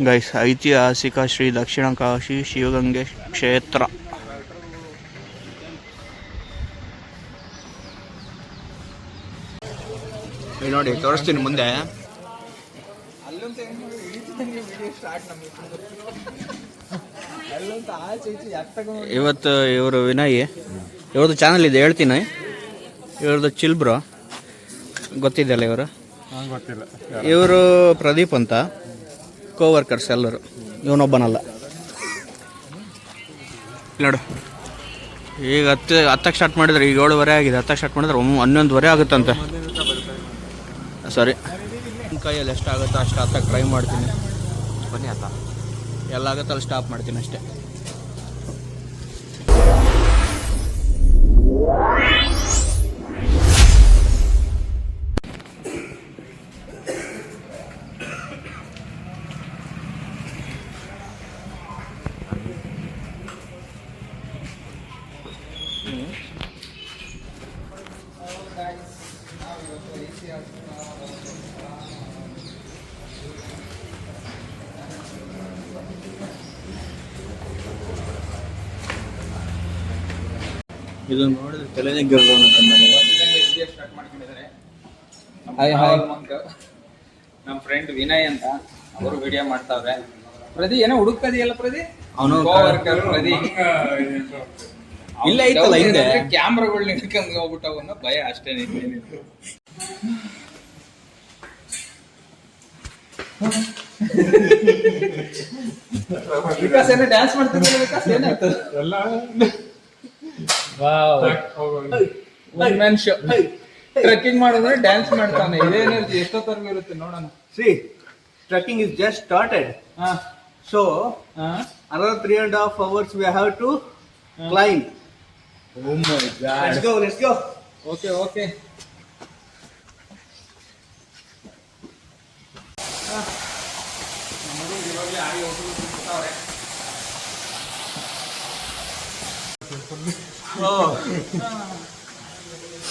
Guys, ಐತಿಹಾಸಿಕ ಶ್ರೀ ದಕ್ಷಿಣ ಕಾಶಿ ಶಿವಗಂಗೆ ಕ್ಷೇತ್ರ. ನೋಡಿ ತೋರಿಸ್ತೀನಿ ಮುಂದೆ. ಇವತ್ತು ಇವರು ವಿನಯ್, ಇವ್ರದ್ದು ಚಾನಲ್ ಇದೆ, ಹೇಳ್ತೀನಿ. ಇವ್ರದ್ದು ಚಿಲ್ಬ್ರೋ ಗೊತ್ತಿದೆಯಲ್ಲ ಇವರು. ಇವರು ಪ್ರದೀಪ್ ಅಂತ ಕೋವರ್ಕರ್ಸ್ ಎಲ್ಲರು, ಇವನೊಬ್ಬನಲ್ಲ. ನೋಡು, ಈಗ ಹತ್ತಕ್ಕೆ ಸ್ಟಾರ್ಟ್ ಮಾಡಿದ್ರೆ, ಈಗ 7:15 ಆಗಿದೆ. 10ಕ್ಕೆ ಸ್ಟಾರ್ಟ್ ಮಾಡಿದ್ರೆ 11:00 ಆಗುತ್ತಂತೆ. ಸರಿ, ನಿಮ್ಮ ಕೈಯಲ್ಲಿ ಎಷ್ಟಾಗುತ್ತೋ ಅಷ್ಟು ಹತ್ತಕ್ಕೆ ಟ್ರೈ ಮಾಡ್ತೀನಿ. ಬನ್ನಿ ಆತ, ಎಲ್ಲ ಆಗುತ್ತೆ ಅಲ್ಲಿ ಸ್ಟಾಪ್ ಮಾಡ್ತೀನಿ ಅಷ್ಟೇ. ಇದು ನೋಡಿದ್ರೆ ತಲೆನೇ ಸ್ಟಾರ್ಟ್ ಮಾಡ್ಕೊಂಡಿದ್ದಾರೆ. ನಮ್ಮ ಫ್ರೆಂಡ್ ವಿನಯ್ ಅಂತ, ಅವರು ವಿಡಿಯೋ ಮಾಡ್ತಾವ್ರೆ. ಪ್ರದಿ ಏನೋ ಹುಡುಕದಿಯಲ್ಲ ಪ್ರದಿ, ಅವನು ಪ್ರದಿ ಇಲ್ಲ ಐತಲ್ಲ ಹಿಂದೆ ಕ್ಯಾಮ್ರಾಗಳನ್ನ ಹಿಡ್ಕೊಂಡು ಹೋಗ್ಬಿಟ್ಟವು ಅನ್ನೋ ಭಯ ಅಷ್ಟೇ. ವಿಕಾಸ್ ಏನೋ ಡ್ಯಾನ್ಸ್ ಮಾಡ್ತಿದ್ದ. ವಿಕಾಸ್ ಏನಾಗ್ತದೆ ಟ್ರೆಕ್ಕಿಂಗ್ ಮಾಡಿದ್ರೆ ಡ್ಯಾನ್ಸ್ ಮಾಡ್ತಾನೆ. ಇದೇ ಎನರ್ಜಿ ಎಷ್ಟೊತ್ತರ್ಗು ಇರುತ್ತೆ ನೋಡೋಣ. C, trekking is just started. So another 3.5 hours we have to climb. Oh my god, let's go. Okay. ನಮ್ಮದು ಇವಾಗಲೇ ಆಗಿ ಹೋಗ್ತಾರೆ.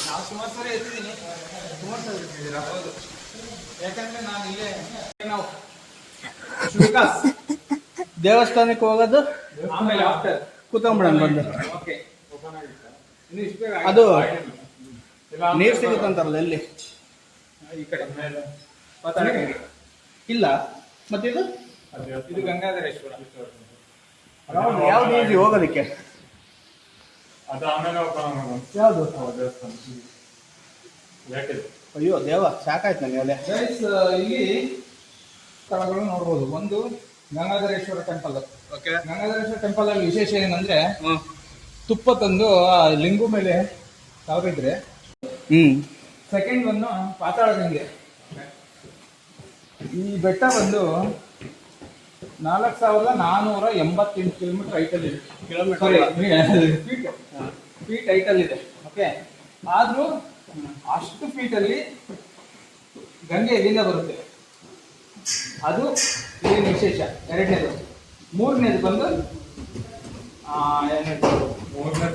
ನಾವು ಸುಮಾರು ಸರಿ ಎತ್ತಿದ್ದೀನಿ. ಸುಮಾರು ಸರಿ ಎತ್ತಿದ್ದೀರಾ? ಹೌದು, ಯಾಕಂದ್ರೆ ನಾನು ಇಲ್ಲೇ ನಾವು ವಿಕಾಸ್ ದೇವಸ್ಥಾನಕ್ಕೆ ಹೋಗೋದು, ಆಮೇಲೆ ಆಫ್ಟರ್ ಕೂತ್ಕೊಂಡ್ಬಿಡೋಣ ಬಂದು. ಅದು ನೀರು ಸಿಗುತ್ತಂತಾರಲ್ಲ ಎಲ್ಲಿ? ಈ ಕಡೆ ಇಲ್ಲ. ಮತ್ತಿದು ಇದು ಗಂಗಾಧರೇಶ್ವರ. ಯಾವ್ದು ಈಸಿ ಹೋಗೋದಕ್ಕೆ? ಯಾವುದು? ಅಯ್ಯೋ ದೇವ, ಸಾಕಾಯ್ತು ನನಗೆ ಅಲ್ಲೇ. ಇಲ್ಲಿ ಸ್ಥಳಗಳು ನೋಡ್ಬೋದು. ಒಂದು ಗಂಗಾಧರೇಶ್ವರ ಟೆಂಪಲ್. ಗಂಗಾಧರೇಶ್ವರ ಟೆಂಪಲ್ ಅಲ್ಲಿ ವಿಶೇಷ ಏನಂದ್ರೆ, ತುಪ್ಪ ತಂದು ಆ ಲಿಂಗು ಮೇಲೆ ಸಾವಿದ್ರೆ. ಸೆಕೆಂಡ್ ಬಂದು ಪಾತಾಳ ಗಂಗೆ. ಈ ಬೆಟ್ಟ ಬಂದು 4,488 ಕಿಲೋಮೀಟರ್ ಹೈಟಲ್ಲಿ ಇದೆ. ಫೀಟ್ ಹೈಟಲ್ಲಿ ಇದೆ. ಓಕೆ, ಆದ್ರೂ ಅಷ್ಟು ಫೀಟಲ್ಲಿ ಗಂಗೆ ಎಲ್ಲಿಂದ ಬರುತ್ತೆ, ಅದು ಇಲ್ಲಿನ ವಿಶೇಷ. ಎರಡನೇದು. ಮೂರನೇದು ಬಂದು ಒಳಕಲ್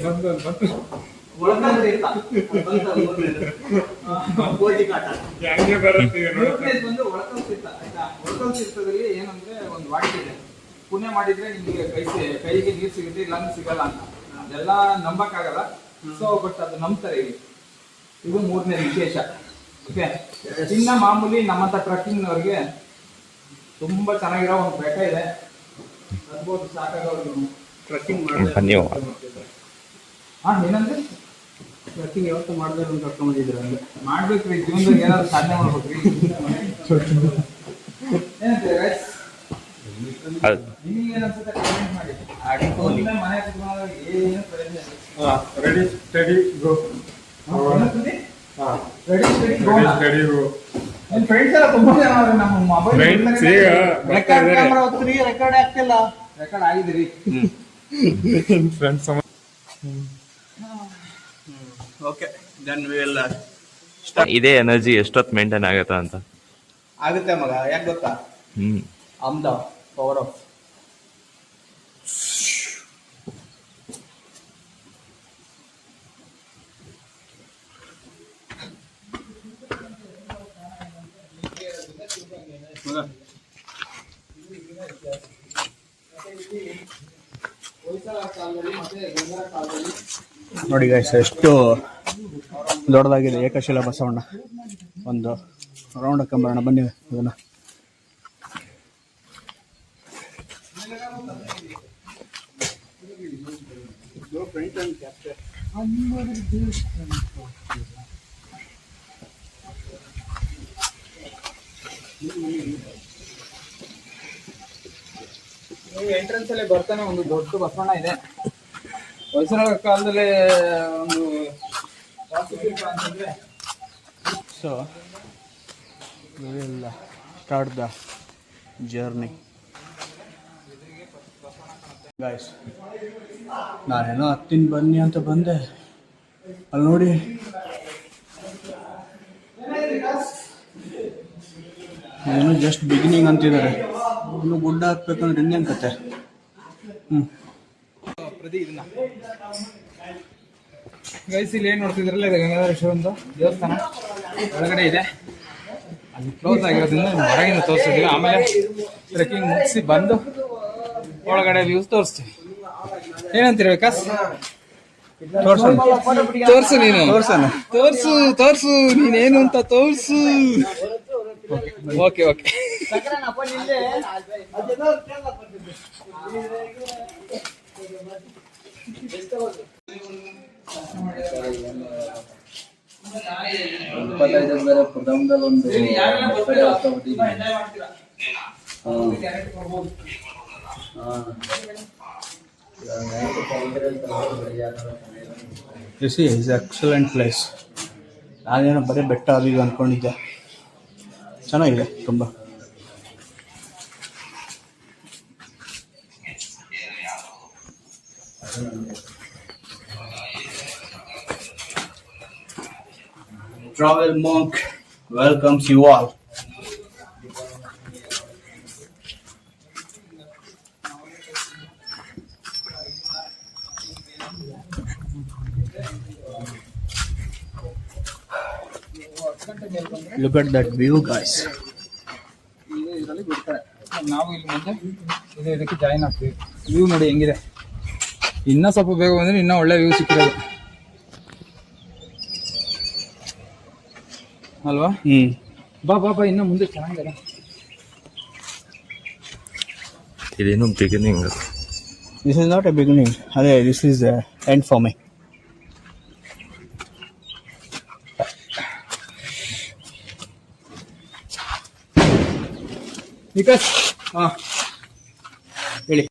ತೀರ್ಥ. ಆಯ್ತಾ, ಒಳಕಲ್ ತೀರ್ಥದಲ್ಲಿ ಏನಂದ್ರೆ ಒಂದು ವಾಡಿಕೆ ಇದೆ, ಪುಣ್ಯ ಮಾಡಿದ್ರೆ ನಿಮಗೆ ಕೈಗೆ ನೀರು ಸಿಗುತ್ತೆ, ಇಲ್ಲ ಸಿಗಲ್ಲ ಅಂತ. ಅದೆಲ್ಲ ನಂಬಕ್ಕಾಗಲ್ಲ. ಸೊ ಬಟ್ ಅದು ನಂಬ್ತಾರೆ ಇಲ್ಲಿ. ಇದು ಮೂರನೇ ವಿಶೇಷ. ಓಕೆ, ಇನ್ನ ಮಾಮೂಲಿ ನಮ್ಮಂತ ಟ್ರೆಕ್ಕಿಂಗ್ನವ್ರಿಗೆ ತುಂಬಾ ಚೆನ್ನಾಗಿರೋ ಒಂದು ಬೆಟ್ಟ ಇದೆ. ಅದ್ಬೋದು ಸಾಕಾಗೋರು ಟ್ರೆಕ್ಕಿಂಗ್ ಮಾಡಿ. ಏನಂದ್ರೆ ಟ್ರೆಕ್ಕಿಂಗ್ ಯಾವತ್ತೂ ಮಾಡಿದ್ರೆ ಒಂದು ಕರ್ಕೊಂಡ್ಬಂದಿದ್ರು. ಅಂದ್ರೆ ಮಾಡ್ಬೇಕ್ರಿ, ಜೀವನದಾಗ ಏನಾದ್ರು ಸಾಧನೆ ಮಾಡ್ಬೇಕ್ರಿ. ನಿಮಗೆ ಏನನ್ಸುತ್ತೆ ಕಮೆಂಟ್ ಮಾಡಿ. ಮನೆ ಏನು ರೆಡಿ ಸ್ಟಡಿ ಗೋ. ನನ್ನ ಫ್ರೆಂಡ್ಸ್ ಎಲ್ಲ ತುಂಬಾ ಜನ ಅವ್ರೆ. ನಮ್ಮ ಮೊಬೈಲ್ ರೆಕಾರ್ಡ್ ಕ್ಯಾಮ್ರಾ ಹೊತ್ರಿ, ರೆಕಾರ್ಡ್ ಆಗ್ತಿಲ್ಲ. ರೆಕಾರ್ಡ್ ಆಗಿದ್ರಿ friends. Okay, then we will start. ಇದೇ ಎನರ್ಜಿ ಎಷ್ಟೊತ್ತು ಮೇಂಟೈನ್ ಆಗುತ್ತಾ ಅಂತ ಆಗುತ್ತೆ ಮಗ. ಯಾಕೆ ಗೊತ್ತಾ? ಆಮ್ ದ ಪವರ್ ಆಫ್ ನೋಡಿ ಗೈಸ್, ಎಷ್ಟು ದೊಡ್ಡದಾಗಿದೆ ಏಕಶಿಲಾ ಬಸವಣ್ಣ. ಒಂದು ರೌಂಡ್ ಹಾಕೊಂಬರೋಣ ಬನ್ನಿ ಅದನ್ನ. ಎಂಟ್ರೆನ್ಸ್ ಅಲ್ಲೇ ಬರ್ತಾನೆ ಒಂದು ದೊಡ್ಡ ಬಸವಣ್ಣ ಇದೆ. ಹೊಯ್ಸಳ ಕಾಲದಲ್ಲಿ ಒಂದು ವಾಸ್ತುಶಿಲ್ಪ ಅಂತಂದ್ರೆ. So we will start the journey guys. ನಾನೇನೋ ಹತ್ತಿನ ಬನ್ನಿ ಅಂತ ಬಂದೆ, ಅಲ್ಲಿ ನೋಡಿ ಏನೋ ಜಸ್ಟ್ ಬಿಗಿನಿಂಗ್ ಅಂತಿದ್ದಾರೆ. ಇನ್ನು ಗುಡ್ಡ ಹತ್ಬೇಕಂದ್ರೆ ಇನ್ನೇನು ಕತೆ. ಪ್ರತಿ ಇದನ್ನ ಗೈಸ್ ಇಲ್ಲಿ ಏನ್ ನೋಡ್ತಿದ್ರಲ್ಲ, ಇದು ಗಂಗಾಧರೇಶ್ವರ ಒಂದು ದೇವಸ್ಥಾನ ಒಳಗಡೆ ಇದೆ. ಅಲ್ಲಿ ಕ್ಲೋಸ್ ಆಗಿರೋದ್ರಿಂದ ಹೊರಗಿಂದ ತೋರಿಸಿದ್ವಿ. ಆಮೇಲೆ ಟ್ರೆಕ್ಕಿಂಗ್ ಮುಗಿಸಿ ಬಂದು ಒಳಗಡೆ ವ್ಯೂಸ್ ತೋರಿಸ್ತೀವಿ. ಏನಂತೀರ ವಿಕಾಸ್? ತೋರ್ಸು ನೀನು, ತೋರ್ಸು ನೀನೇನು ಅಂತ ತೋರ್ಸು. Okay okay. This is excellent place. ನಾನೇನೋ ಬರೀ ಬೆಟ್ಟ ಅದು ಅಂದ್ಕೊಂಡಿದ್ದೆ, ಚೆನ್ನಾಗಿದೆ ತುಂಬ. Travel monk welcomes you all. Look at that view guys. ಇದರಲ್ಲಿ ಬಿಡ್ತಾರೆ. ನಾವು ಇಲ್ಲಿ ಮುಂದೆ ಇದಕ್ಕೆ ಜಾಯಿನ್ ಆಗ್ತೀವಿ. ವ್ಯೂ ನೋಡಿ ಹೆಂಗಿದೆ. ಇನ್ನೂ ಸ್ವಲ್ಪ ಬೇಗ ಬಂದ್ರೆ ಇನ್ನೂ ಒಳ್ಳೆ ವ್ಯೂ ಸಿಕ್ಕಿರೋದು ಅಲ್ವಾ? ಬಾ ಬಾ ಬಾ, ಇನ್ನೂ ಮುಂದೆ ಚೆನ್ನಾಗಿದೆ. ಇದೇನು beginning. This is not a beginning. ಅದೇ this is the end for me. Vikas ಹೇಳಿ.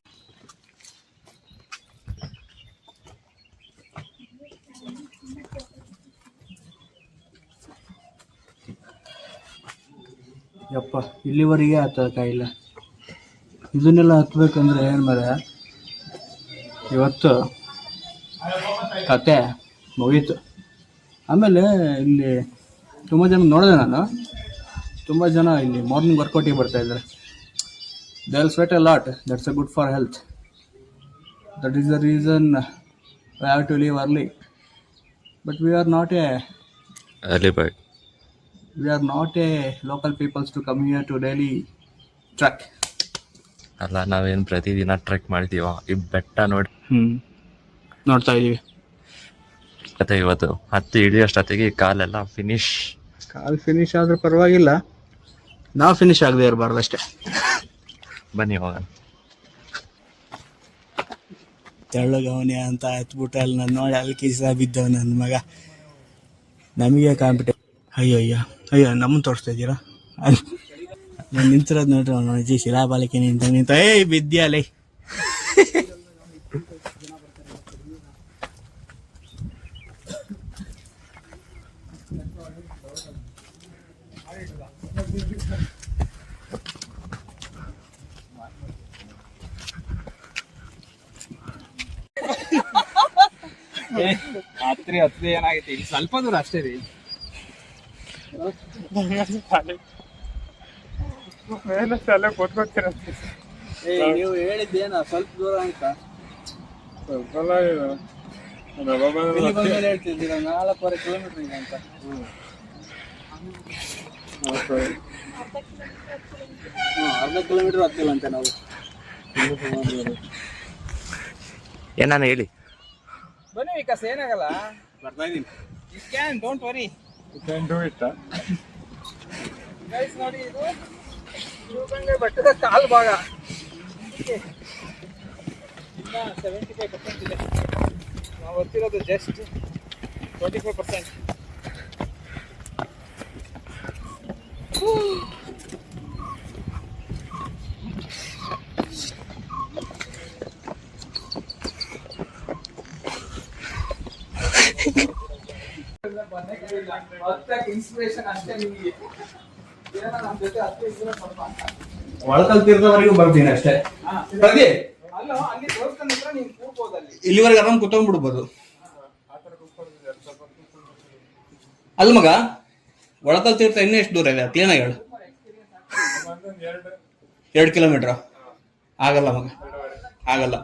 ಯಪ್ಪ, ಇಲ್ಲಿವರೆಗೆ ಹತ್ತಕ್ಕಾಗಿಲ್ಲ. ಇದನ್ನೆಲ್ಲ ಹತ್ಬೇಕಂದ್ರೆ ಏನು ಮರ, ಇವತ್ತು ಕತೆ ಮುಗೀತು. ಆಮೇಲೆ ಇಲ್ಲಿ ತುಂಬ ಜನ ನೋಡಿದೆ ನಾನು, ತುಂಬ ಜನ ಇಲ್ಲಿ ಮಾರ್ನಿಂಗ್ ವರ್ಕೌಟಿಗೆ ಬರ್ತಾಯಿದ್ದಾರೆ. They will sweat a lot, that's a good for health. That is the reason we have to leave early. But we are not a local peoples to come here to daily trek. ಅಲ್ಲ, ನಾವೇನು ಪ್ರತಿದಿನ trek ಮಾಡ್ತೀವ, ಈ ಬೆಟ್ಟ ನೋಡಿ ನೋಡ್ತಾ ಇದೀವಿ. ಮತ್ತೆ ಇವತ್ತು ಹತ್ತಿ ಹಿಡಿಯೋಷ್ಟೊತ್ತಿಗೆ ಕಾಲೆಲ್ಲ ಕಾಲು ಫಿನಿಶ್ ಆದ್ರೂ ಪರವಾಗಿಲ್ಲ, ನಾವು ಫಿನಿಶ್ ಆಗದೆ ಇರಬಾರ್ದು ಅಷ್ಟೇ. ಬನ್ನಿ ಹೋಗೋಣ. ತೆಳ್ಳಗವನೆ ಅಂತ ಹತ್ಬಿಟ್ಟು ಅಲ್ಲಿ ನಾನು ನೋಡಿ ಅಲ್ಲಿ ಕಿಸ ಬಿದ್ದವ ನನ್ನ ಮಗ. ನಮಗೆ ಅಯ್ಯೋ ನಮ್ಮನ್ನು ತೋರಿಸ್ತಾ ಇದ್ದೀರಾ? ನಾನು ನಿಂತಿರೋದು ನೋಡ್ರಿ, ಅವ್ನು ಅಜ್ಜಿ ಶಿಲಾಬಾಲಿಕೆ ನಿಂತ ಬಿದ್ಯಾಲೇ. ಹತ್ರಿ ಏನಾಗೈತಿ, ಇಲ್ಲಿ ಸ್ವಲ್ಪ ದೂರ ಅಷ್ಟೇ ರೀ. ನೀವು ಹೇಳಿದ್ದೇನ ಸ್ವಲ್ಪ ದೂರ ಅಂತ ಹೇಳ್ತಿದ್ದೀರ, 4.5 ಕಿಲೋಮೀಟರ್ ಇದೆ ಅಂತ. ಅರ್ಧ ಕಿಲೋಮೀಟರ್ ಆಗ್ತಿಲ್ಲ ಅಂತೆ ನಾವು. ಏನಾನ ಹೇಳಿ. ಬನ್ನಿ ವಿಕಾಸ್, ಏನಾಗಲ್ಲ. ಬರ್ತಾ ಇದ್ದೀನಿ. You can, don't worry. You can do it. Guys ನೋಡಿ, ಇದು ಶಿವಗಂಗೆ ಬೆಟ್ಟದ ಕಾಲು ಭಾಗ. ಇನ್ನ 75% ಇದೆ. ನಾವು ಬರ್ತಿರೋದು ಜಸ್ಟ್ 25%. ಇನ್ಸ್ಪಿರೇಷನ್ ಅಷ್ಟೇ ನಿಮಗೆ. ನಮ್ಮ ಜೊತೆ ಅಷ್ಟೇ ಇದ್ರೆ ಸ್ವಲ್ಪ ಒಳಕಲ್ ತೀರ್ಥವರೆಗೂ ಬರ್ತೀನಿ ಅಷ್ಟೇ. ಪ್ರತಿ ಅಲ್ಲ, ಅಲ್ಲಿ ದೇವಸ್ಥಾನ ಇದ್ರೆ ನೀವು ಕೂರ್ಬೋದು. ಅಲ್ಲಿ ಇಲ್ಲಿವರೆಗೆ ಆರಾಮ್ ಕುತ್ಕೊಂಡ್ಬಿಡ್ಬೋದು. ಅಲ್ಲ ಮಗ, ಒಳಕಲ್ ತೀರ್ಥ ಇನ್ನೂ ಎಷ್ಟು ದೂರ ಇದೆ? ಕ್ಲೀನಾಗಿ ಹೇಳು. 2 ಕಿಲೋಮೀಟ್ರ ಆಗಲ್ಲ ಮಗ, ಆಗಲ್ಲ.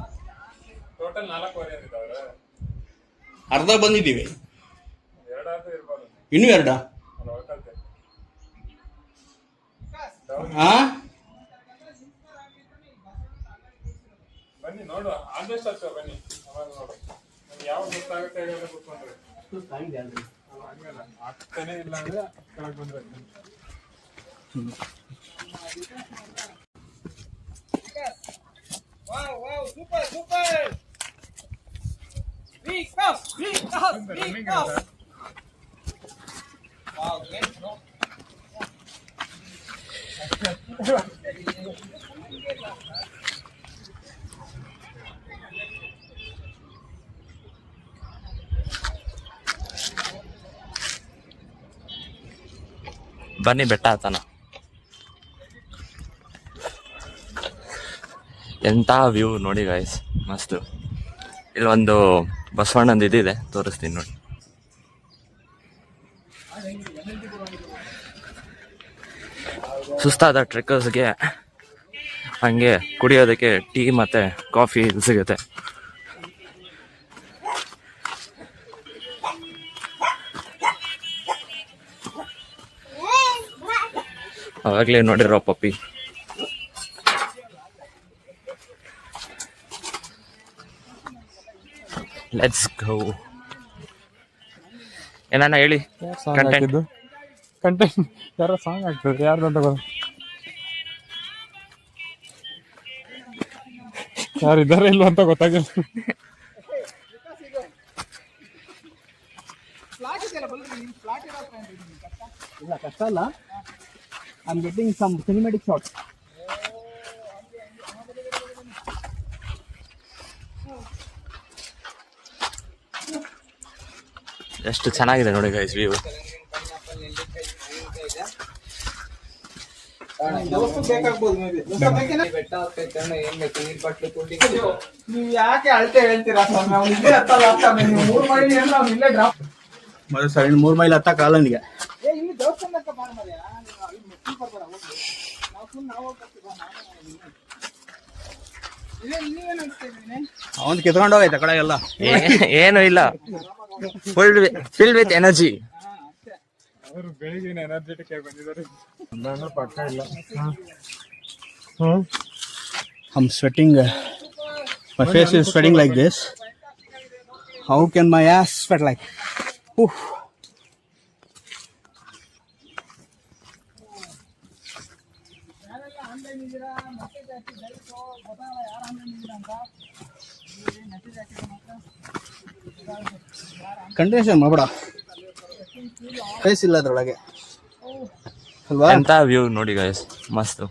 ಅರ್ಧ ಬಂದಿದ್ದೀವಿ, ಇನ್ನೂ 2. ಹಾ, ಬನ್ನಿ ನೋಡುವ, ಆದಷ್ಟು ಹತ್ರ ಬನ್ನಿ. ಅವಾಗ ನೋಡು ನಮ್ಗೆ ಯಾವಾಗ ಗೊತ್ತಾಗುತ್ತೆ ಹೇಳಿ ಕೂತ್ಕೊಂಡ್ರೆ ಆಗ್ತಾನೆ ಇಲ್ಲ ಅಂದ್ರೆ ಕೆಳಗೆ ಬಂದ್ರೆ wow wow, super super. Vikas Vikas Vikas. Wow, great bro. ಬನ್ನಿ ಬೆಟ್ಟ ಹತ್ತನ. ಎಂಥ ವ್ಯೂ ನೋಡಿ ಗಾಯ್ಸ್, ಮಸ್ತು. ಇಲ್ಲೊಂದು ಬಸವಣ್ಣಂದು ಇದಿದೆ, ತೋರಿಸ್ತೀನಿ ನೋಡಿ. ಸುಸ್ತಾದ ಟ್ರೆಕ್ಕರ್ಸ್ಗೆ ಹಂಗೆ ಕುಡಿಯೋದಕ್ಕೆ ಟೀ ಮತ್ತು ಕಾಫಿ ಸಿಗುತ್ತೆ. ಅವಾಗಲೇ ನೋಡಿರೋ ಪಪ್ಪಿ. Let's go. ಏನಾನ ಹೇಳಿ. ಕಂಟೆಂಟ್ ಯಾರೋ ಸಾಂಗ್ ಆಗ್ತದೆ, ಯಾರ್ದಂತ ಯಾರಿದ್ದಾರೆ ಇಲ್ವ ಅಂತ ಗೊತ್ತಾಗಿಲ್ಲ. ಇಲ್ಲ ಕಷ್ಟ ಅಲ್ಲ. I am getting some cinematic shots. ಎಷ್ಟು ಚೆನ್ನಾಗಿದೆ ನೋಡಿ ಗೈಸ್ ವ್ಯೂ. ನೀವು ಯಾಕೆ ಅಳತೆ ಹೇಳ್ತೀರಾ ಸ್ವಾಮಿ? ಅವ್ನು ಇಲ್ಲೇ ಹತ್ತಲ್ಲ, ನೀವು 3 ಮೈಲಿ ಅಂದ್ರೆ ಅವ್ನು ಇಲ್ಲೇ ಡ್ರಾಪ್. ಮೊದಲು 3 ಮೈಲ್ ಹತ್ತ ಕಾಲನಿಗೆ. ಇಲ್ಲಿ ದೇವಸ್ಥಾನಕ್ಕೆ ಬಾರ ಮರ್ಯಾ, ಅವನ್ ಕಿತ್ಕೊಂಡು ಹೋಗೈತೆ ಕಡೆ ಎಲ್ಲ. ಏನು ಇಲ್ಲ, ಫಿಲ್ ವಿತ್ ಎನರ್ಜಿ. ಅವರು ಬೆಳಿಗ್ಗೆ ಎನರ್ಜೆಟಿಕ್ ಆಗಿ ಬಂದಿದ್ದಾರೆ. ಪಕ್ಕ ಇಲ್ಲ. I'm sweating. My face is sweating like this. How can my ass sweat like? Oof. Continuation ಮಾಡ್ಬೇಡ, ಫೇಸ್ ಇಲ್ಲ ಅದ್ರೊಳಗೆ ಅಲ್ವಾ? ಎಂತ ವ್ಯೂ ನೋಡಿ ಗೈಸ್, ಮಸ್ತು.